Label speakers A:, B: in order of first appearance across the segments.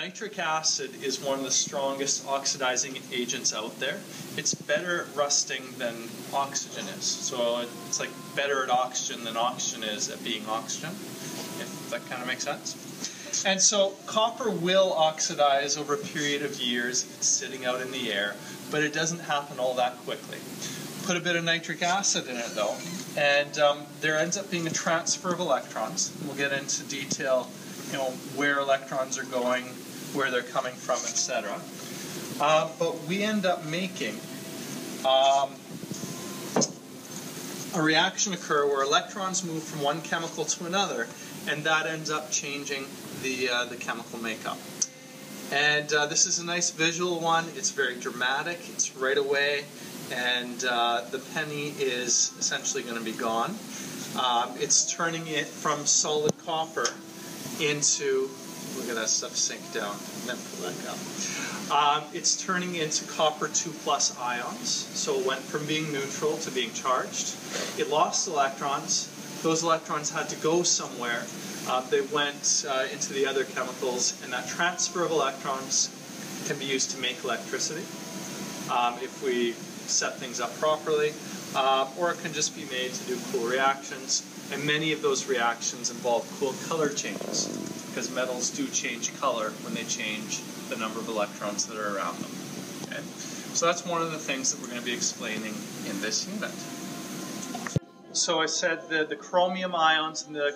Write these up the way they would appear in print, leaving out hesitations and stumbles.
A: Nitric acid is one of the strongest oxidizing agents out there. It's better at rusting than oxygen is. So it's like better at oxygen than oxygen is at being oxygen, if that kind of makes sense. And so copper will oxidize over a period of years if it's sitting out in the air, but it doesn't happen all that quickly. Put a bit of nitric acid in it though, and there ends up being a transfer of electrons. We'll get into detail, where electrons are going, where they're coming from, etc. But we end up making a reaction occur where electrons move from one chemical to another, and that ends up changing the chemical makeup. And this is a nice visual one. It's very dramatic. It's right away, and the penny is essentially going to be gone. It's turning it from solid copper into, look at that stuff sink down, and then pull back up. It's turning into copper 2+ ions, so it went from being neutral to being charged. It lost electrons. Those electrons had to go somewhere. They went into the other chemicals, and that transfer of electrons can be used to make electricity if we set things up properly, or it can just be made to do cool reactions. And many of those reactions involve cool color changes, because metals do change color when they change the number of electrons that are around them. Okay? So that's one of the things that we're going to be explaining in this unit. So I said the chromium ions and the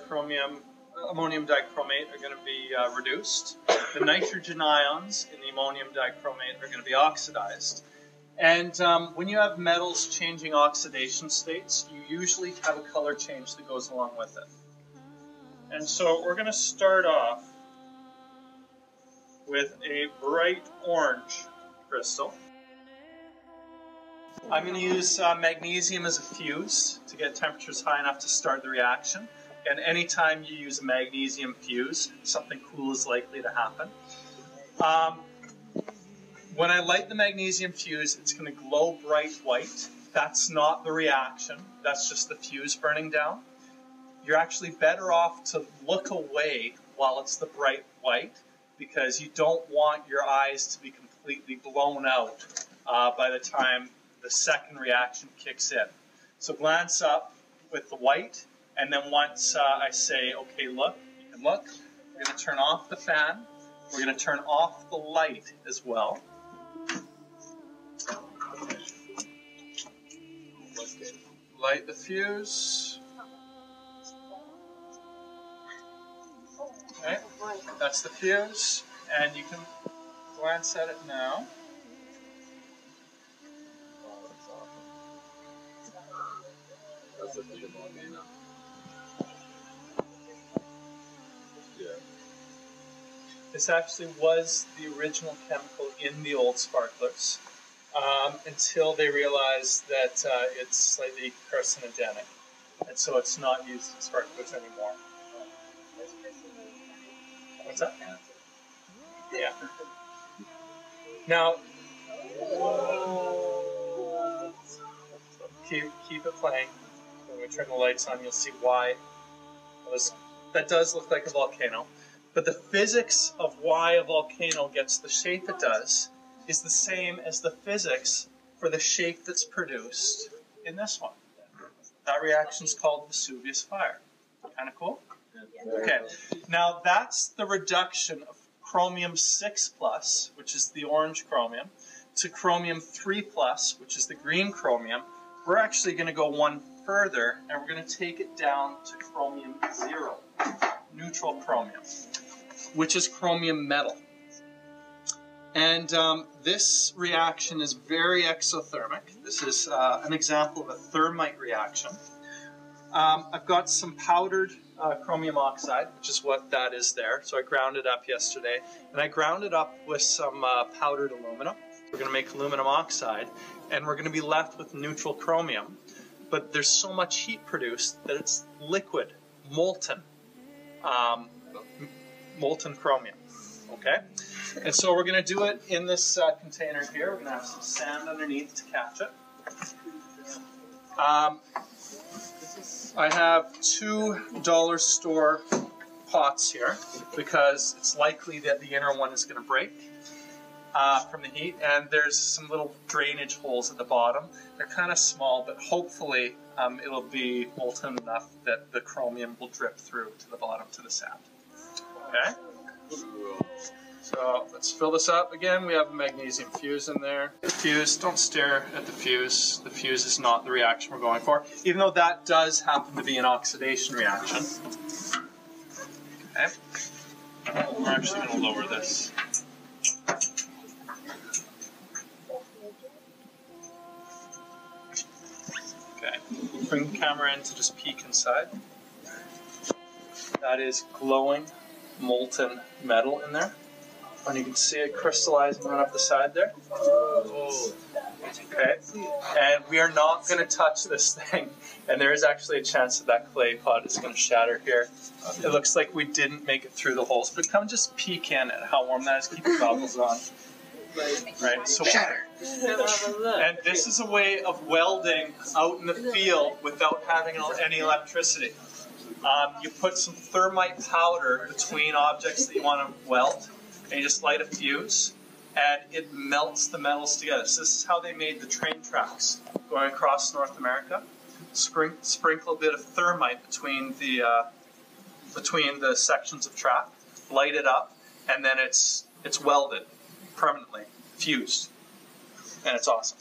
A: ammonium dichromate are going to be reduced. The nitrogen ions in the ammonium dichromate are going to be oxidized. And when you have metals changing oxidation states, you usually have a color change that goes along with it. And so we're going to start off with a bright orange crystal. I'm going to use magnesium as a fuse to get temperatures high enough to start the reaction. And anytime you use a magnesium fuse, something cool is likely to happen. When I light the magnesium fuse, it's going to glow bright white. That's not the reaction. That's just the fuse burning down. You're actually better off to look away while it's the bright white, because you don't want your eyes to be completely blown out by the time the second reaction kicks in. So glance up with the white, and then once I say, okay, look, you can look, we're going to turn off the fan. We're going to turn off the light as well. Light the fuse. Okay, that's the fuse, and you can glance at it now. This actually was the original chemical in the old sparklers, until they realized that it's slightly carcinogenic, and so it's not used in sparklers anymore. What's that? Yeah. Now, keep it playing. When we turn the lights on, you'll see why. That does look like a volcano. But the physics of why a volcano gets the shape it does is the same as the physics for the shape that's produced in this one. That reaction is called Vesuvius fire. Kind of cool? Okay. Now that's the reduction of chromium 6+, which is the orange chromium, to chromium 3+, which is the green chromium. We're actually going to go one further, and we're going to take it down to chromium 0, neutral chromium, which is chromium metal. And this reaction is very exothermic. This is an example of a thermite reaction. I've got some powdered chromium oxide, which is what that is there. So I ground it up yesterday, and I ground it up with some powdered aluminum. We're going to make aluminum oxide, and we're going to be left with neutral chromium. But there's so much heat produced that it's liquid, molten chromium. Okay? And so we're going to do it in this container here. We're going to have some sand underneath to catch it. I have $2 store pots here because it's likely that the inner one is going to break from the heat, and there's some little drainage holes at the bottom. They're kind of small, but hopefully it'll be molten enough that the chromium will drip through to the bottom to the sand. Okay? So let's fill this up. Again, we have a magnesium fuse in there. The fuse, don't stare at the fuse. The fuse is not the reaction we're going for, even though that does happen to be an oxidation reaction. Okay. We're actually going to lower this. Okay. Bring the camera in to just peek inside. That is glowing molten metal in there. And you can see it crystallizing right up the side there. Okay, and we are not going to touch this thing. And there is actually a chance that that clay pot is going to shatter here. It looks like we didn't make it through the holes, but come just peek in at how warm that is. Keep your goggles on. Right, so shatter. And this is a way of welding out in the field without having any electricity. You put some thermite powder between objects that you want to weld, and you just light a fuse, and it melts the metals together. So this is how they made the train tracks going across North America. Sprinkle a bit of thermite between the sections of track, light it up, and then it's welded permanently, fused, and it's awesome.